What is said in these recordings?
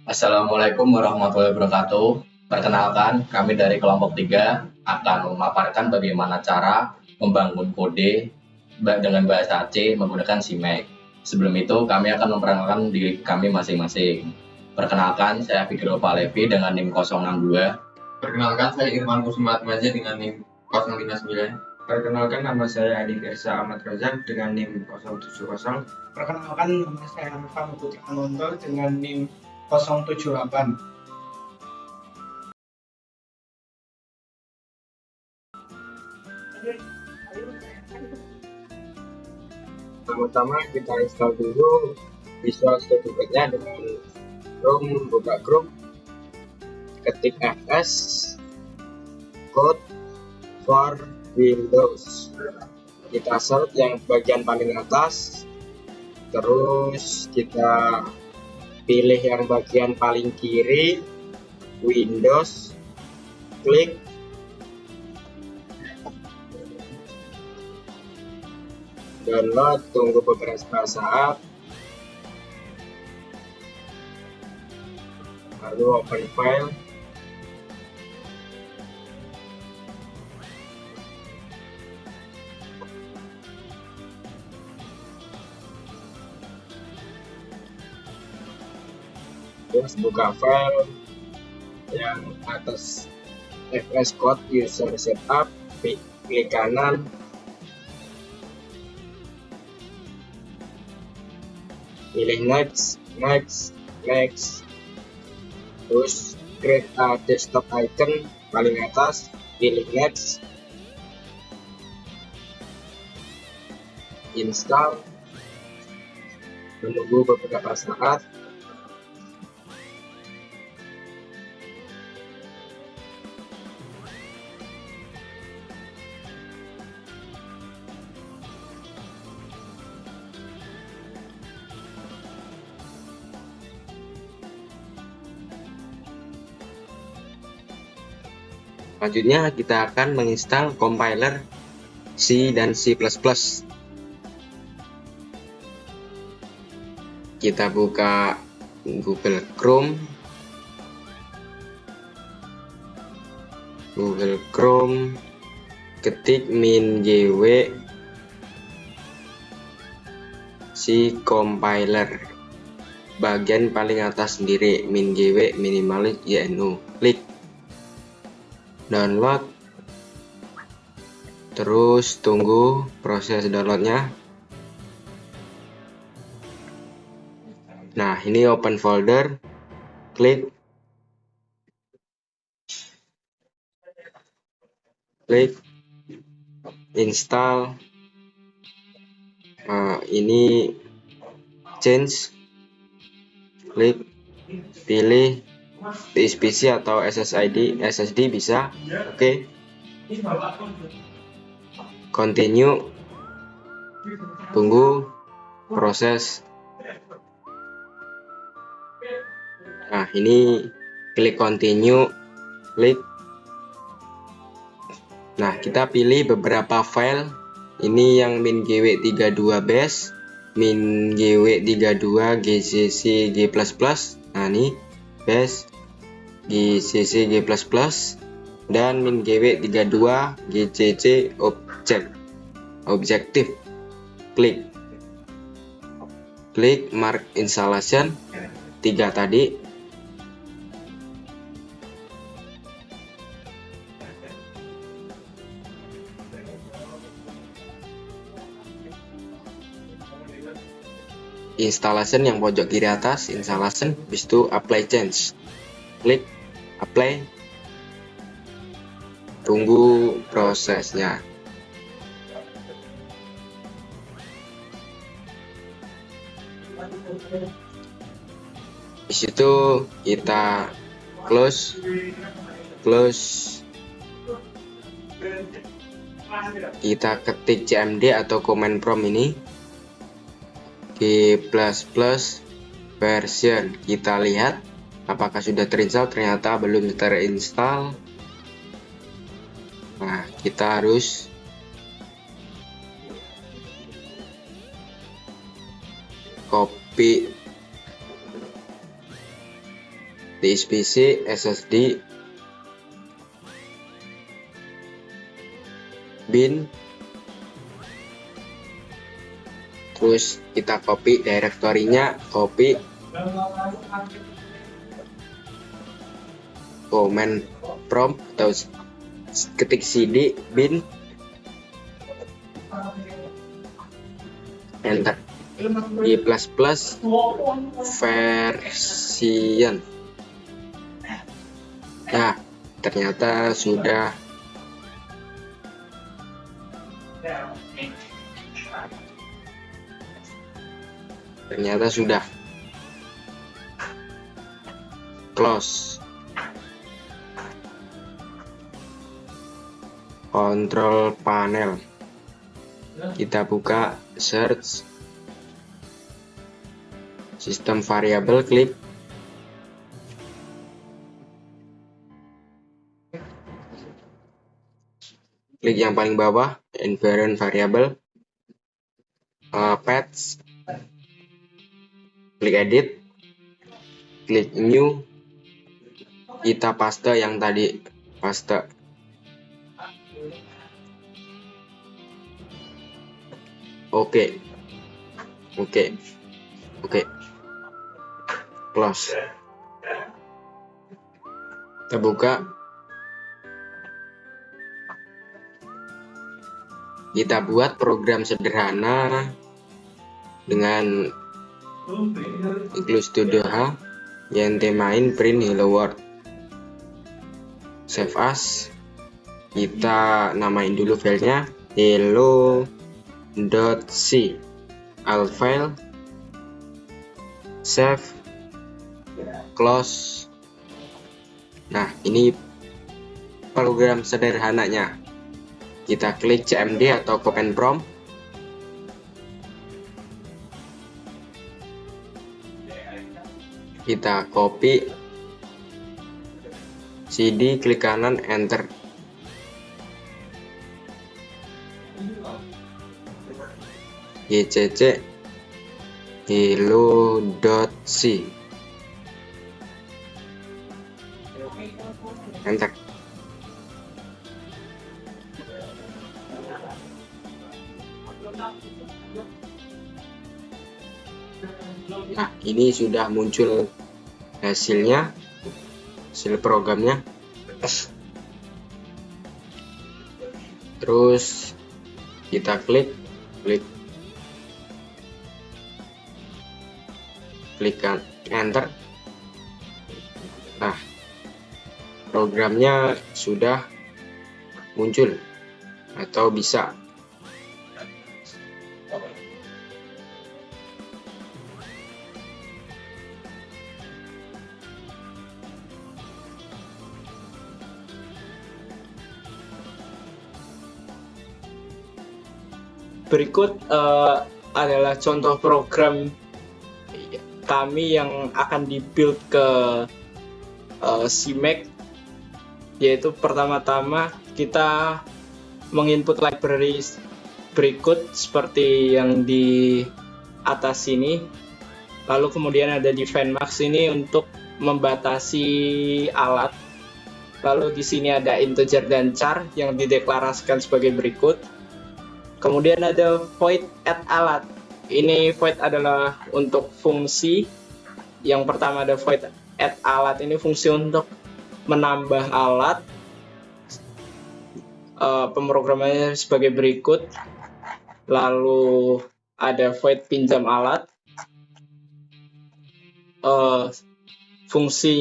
Assalamualaikum warahmatullahi wabarakatuh. Perkenalkan, kami dari kelompok 3 akan memaparkan bagaimana cara membangun kode dengan bahasa C menggunakan CMake. Sebelum itu, kami akan memperkenalkan diri kami masing-masing. Perkenalkan, saya Fikri Palevi dengan NIM 062. Perkenalkan, saya Irfan Kusuma Atmaja dengan NIM 059. Perkenalkan, nama saya Adi Firsa Ahmad Razak dengan NIM 070. Perkenalkan, nama saya Hanfa Putra Anonto dengan NIM 078. Pertama kita install dulu Visual Studio Code-nya dengan Chrome, buka Chrome, ketik fs code for Windows. Kita search yang bagian paling atas, terus kita pilih yang bagian paling kiri, Windows, klik, download, tunggu beberapa saat, lalu open file. Terus buka file yang atas fs code user setup, klik kanan, pilih next, terus create a desktop icon paling atas, pilih next, install, menunggu beberapa saat. Selanjutnya kita akan menginstal compiler C dan C++. Kita buka Google Chrome, ketik -gw C compiler, bagian paling atas sendiri, -gw minimalis YNU, klik download, terus tunggu proses downloadnya. Nah, ini open folder, klik install, ini change, klik, pilih PSPC atau SSD bisa, oke. Continue, tunggu proses. Nah, ini klik continue, klik. Nah, kita pilih beberapa file. Ini yang -gw32 bash, -gw32 gcc g++. Nah, ini bash gcc g++, dan -gw32 gcc objective. Klik mark installation 3 tadi. Installation yang pojok kiri atas, installation, habis itu apply change, klik apply, tunggu prosesnya. Di situ kita close, kita ketik cmd atau command prompt ini G++ version. Kita lihat apakah sudah terinstall. Ternyata belum terinstall. Nah, kita harus copy disk PC, SSD, bin, terus kita copy directory-nya, copy command prompt atau ketik cd bin, enter. G++ version. Nah, ternyata sudah. Close. Control panel. Kita buka search sistem variabel, klik yang paling bawah, environment variable, paths, klik edit, klik new, kita paste yang tadi, paste. Oke. Close. Kita buka. Kita buat program sederhana dengan Visual Studio H yang temain print hello world. Save as. Kita namain dulu filenya hello.c. Alt file, save, close. Nah, ini program sederhananya. Kita klik cmd atau command prompt, kita copy cd, klik kanan, enter. gcc hello.c, enter. Nah, ini sudah muncul hasilnya, hasil programnya. Terus kita klik enter. Nah, programnya sudah muncul atau bisa. Berikut adalah contoh program kami yang akan di-build ke CMake, yaitu pertama-tama kita menginput library berikut seperti yang di atas sini. Lalu kemudian ada define max ini untuk membatasi alat. Lalu di sini ada integer dan char yang dideklarasikan sebagai berikut. Kemudian ada void add alat. Ini void adalah untuk fungsi. Yang pertama ada void add alat, ini fungsi untuk menambah alat. Pemrogramannya sebagai berikut. Lalu ada void pinjam alat. Fungsi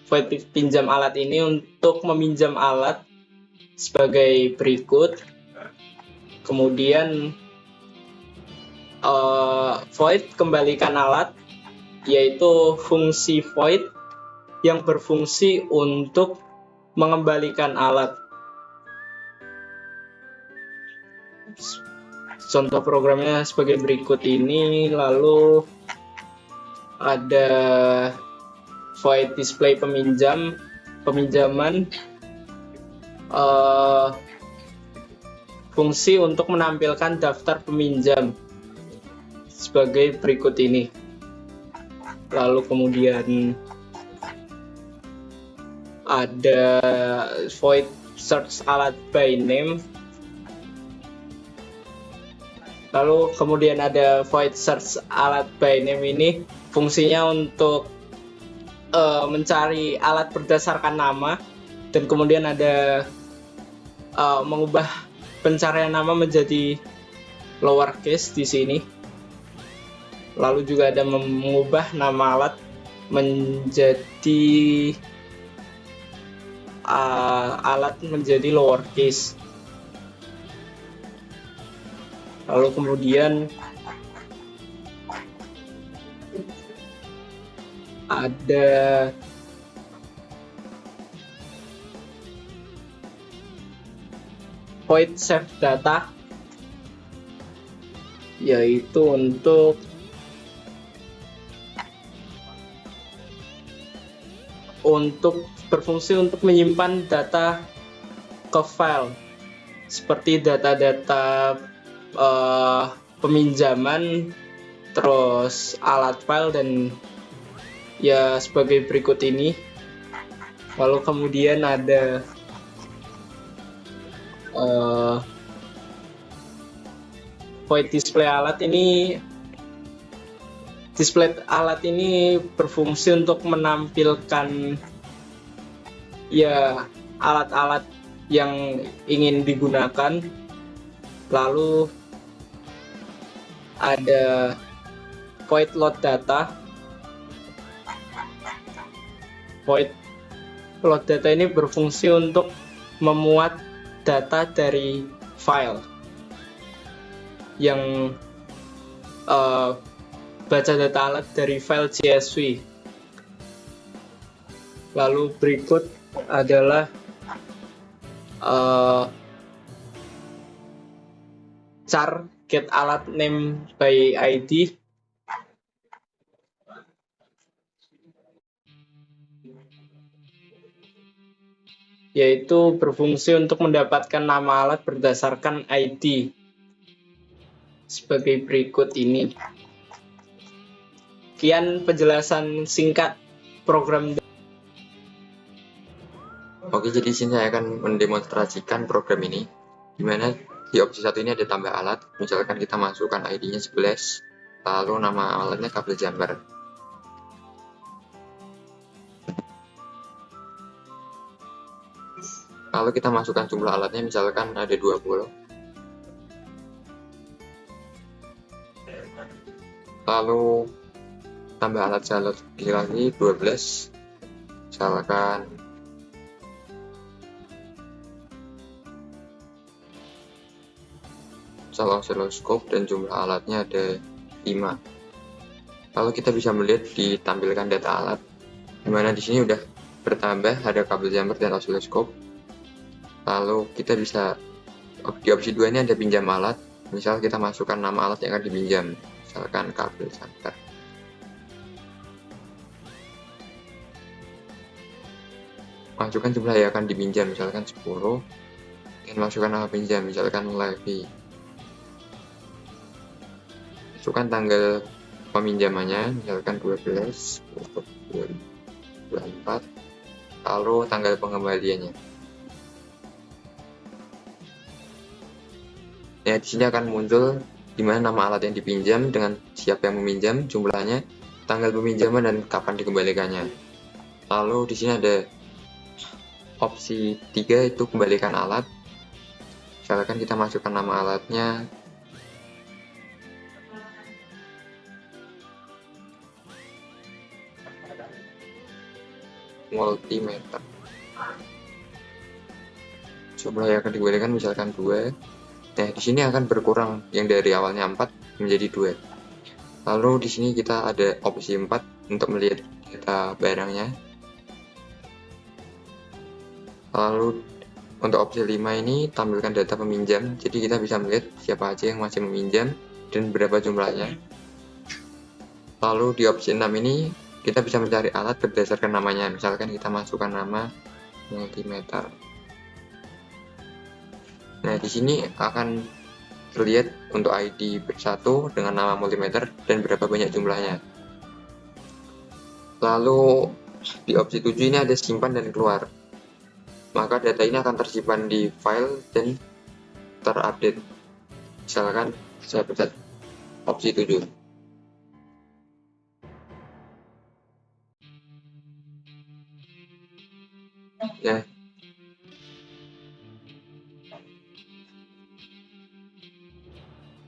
void pinjam alat ini untuk meminjam alat sebagai berikut. Kemudian void kembalikan alat, yaitu fungsi void yang berfungsi untuk mengembalikan alat. Contoh programnya sebagai berikut ini. Lalu ada void display peminjaman, fungsi untuk menampilkan daftar peminjam sebagai berikut ini. Lalu kemudian ada void search alat by name, lalu kemudian ada void search alat by name. Ini fungsinya untuk mencari alat berdasarkan nama, dan kemudian ada mengubah pencarian nama menjadi lowercase di sini. Lalu juga ada mengubah nama alat menjadi alat menjadi lowercase. Lalu kemudian ada void save data, yaitu untuk berfungsi untuk menyimpan data ke file, seperti data-data peminjaman, terus alat file, dan ya sebagai berikut ini. Lalu kemudian ada void display alat. Display alat ini berfungsi untuk menampilkan ya alat-alat yang ingin digunakan. Lalu ada void load data. Void load data ini berfungsi untuk memuat data dari file yang baca data alat dari file CSV. Lalu berikut adalah char get alat name by ID. Yaitu berfungsi untuk mendapatkan nama alat berdasarkan ID sebagai berikut ini. Sekian penjelasan singkat program. Oke, jadi sini saya akan mendemonstrasikan program ini, dimana di opsi 1 ini ada tambah alat. Misalkan kita masukkan ID-nya 11, lalu nama alatnya kabel jumper. Lalu kita masukkan jumlah alatnya, misalkan ada 20. Lalu tambah alat jalur lagi 12, misalkan oscilloscope, dan jumlah alatnya ada 5. Lalu kita bisa melihat ditampilkan data alat, dimana di sini udah bertambah ada kabel jumper dan oscilloscope. Lalu kita bisa di opsi 2 ini ada pinjam alat. Misal kita masukkan nama alat yang akan dipinjam, misalkan kabel jumper. Masukkan jumlah yang akan dipinjam, misalkan 10, dan masukkan nama pinjam, misalkan Levi. Masukkan tanggal peminjamannya, misalkan 12 untuk 2024, lalu tanggal pengembaliannya. Ya, di sini akan muncul di mana nama alat yang dipinjam dengan siapa yang meminjam, jumlahnya, tanggal peminjaman, dan kapan dikembalikannya. Lalu di sini ada opsi 3, itu kembalikan alat. Misalkan kita masukkan nama alatnya multimeter. Jumlah yang akan dikembalikan misalkan 2. Nah, di sini akan berkurang yang dari awalnya 4 menjadi 2. Lalu di sini kita ada opsi 4 untuk melihat data barangnya. Lalu untuk opsi 5 ini tampilkan data peminjam, jadi kita bisa melihat siapa aja yang masih meminjam dan berapa jumlahnya. Lalu di opsi 6 ini kita bisa mencari alat berdasarkan namanya, misalkan kita masukkan nama multimeter. Nah, di sini akan terlihat untuk ID bersatu dengan nama multimeter dan berapa banyak jumlahnya. Lalu di opsi 7 ini ada simpan dan keluar. maka data ini akan tersimpan di file dan terupdate. Misalkan saya pencet opsi 7. Ya.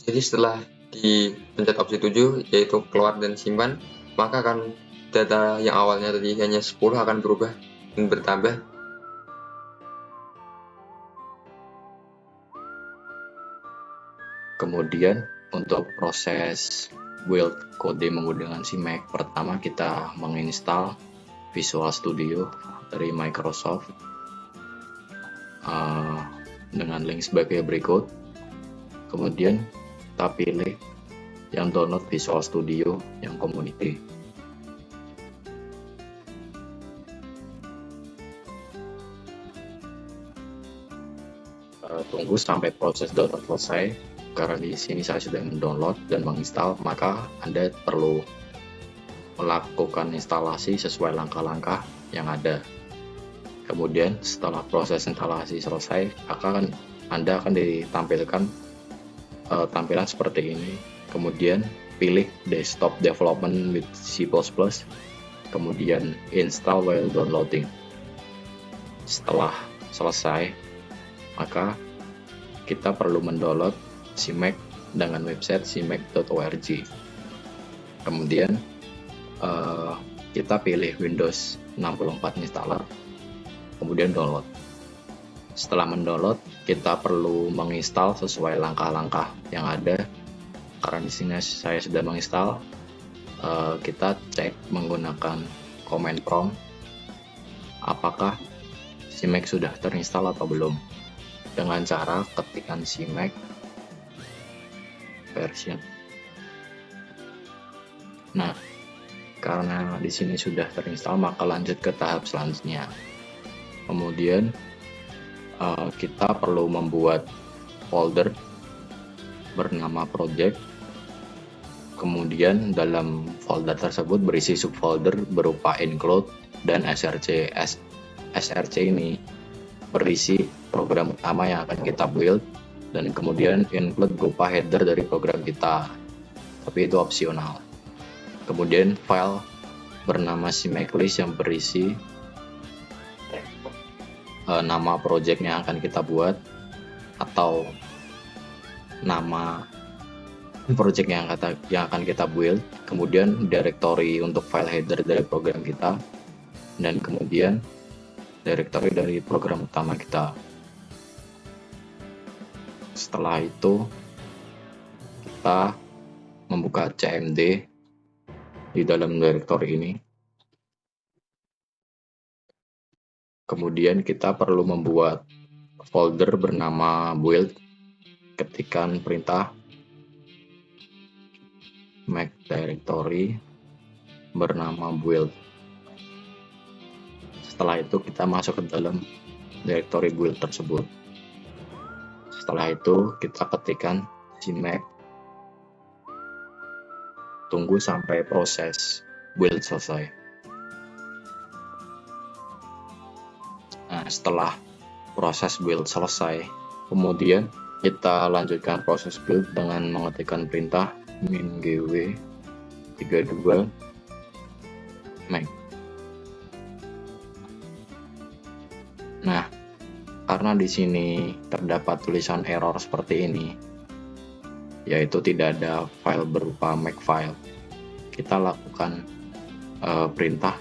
Jadi setelah dipencet opsi 7 yaitu keluar dan simpan, maka akan data yang awalnya tadi hanya 10 akan berubah dan bertambah. Kemudian untuk proses build kode menggunakan CMake, pertama kita menginstal Visual Studio dari Microsoft dengan link sebagai berikut. Kemudian kita pilih yang download Visual Studio yang community. Tunggu sampai proses download selesai. Karena di sini saya sudah mendownload dan menginstal, maka Anda perlu melakukan instalasi sesuai langkah-langkah yang ada. Kemudian setelah proses instalasi selesai, Anda akan ditampilkan tampilan seperti ini. Kemudian pilih Desktop Development with C++, kemudian Install while downloading. Setelah selesai, maka kita perlu mendownload CMake dengan website cmake.org. Kemudian kita pilih Windows 64 installer, kemudian download. Setelah mendownload, kita perlu menginstal sesuai langkah-langkah yang ada. Karena di sini saya sudah menginstal, kita cek menggunakan command prompt apakah CMake sudah terinstall atau belum, dengan cara ketikkan CMake version. Nah, karena di sini sudah terinstall, maka lanjut ke tahap selanjutnya. Kemudian kita perlu membuat folder bernama project. Kemudian dalam folder tersebut berisi subfolder berupa include dan src. src ini berisi program utama yang akan kita build, dan kemudian include berupa header dari program kita, tapi itu opsional. Kemudian file bernama CMakeList yang berisi nama project yang akan kita buat atau nama project yang akan kita build, kemudian directory untuk file header dari program kita, dan kemudian directory dari program utama kita. Setelah itu kita membuka cmd di dalam directory ini. Kemudian kita perlu membuat folder bernama build. Ketikkan perintah make directory bernama build. Setelah itu kita masuk ke dalam directory build tersebut. Setelah itu kita ketikkan CMake. Tunggu sampai proses build selesai. Nah, setelah proses build selesai, kemudian kita lanjutkan proses build dengan mengetikkan perintah -gw 32 make. Nah, karena di sini terdapat tulisan error seperti ini, yaitu tidak ada file berupa makefile, kita lakukan perintah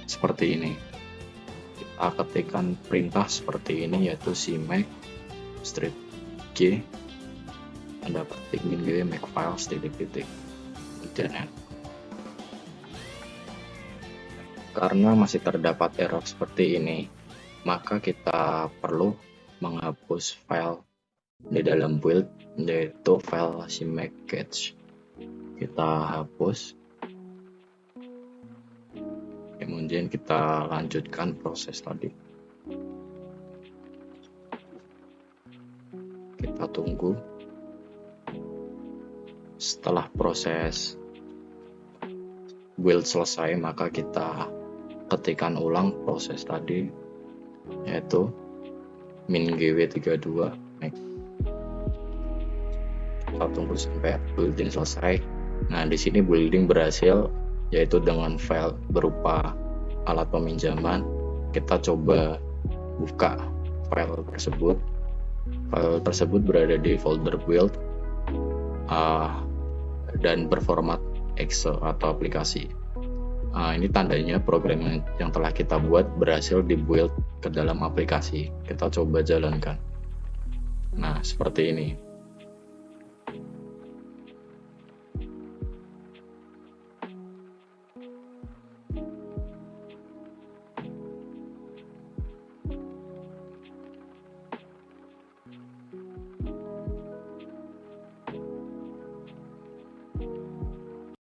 seperti ini. Kita ketikkan perintah seperti ini, yaitu CMake -g Anda ketik -gw makefile kemudian. Karena masih terdapat error seperti ini, maka kita perlu menghapus file di dalam build, yaitu file CMake-catch. Kita hapus, kemudian kita lanjutkan proses tadi. Kita tunggu. Setelah proses build selesai, maka kita ketikkan ulang proses tadi yaitu min-gw32 next. Kita tunggu sampai building selesai. Nah, di sini building berhasil, yaitu dengan file berupa alat peminjaman. Kita coba buka file tersebut. File tersebut berada di folder build dan berformat Excel atau aplikasi. Ini tandanya program yang telah kita buat berhasil dibuild ke dalam aplikasi. Kita coba jalankan. Nah, seperti ini.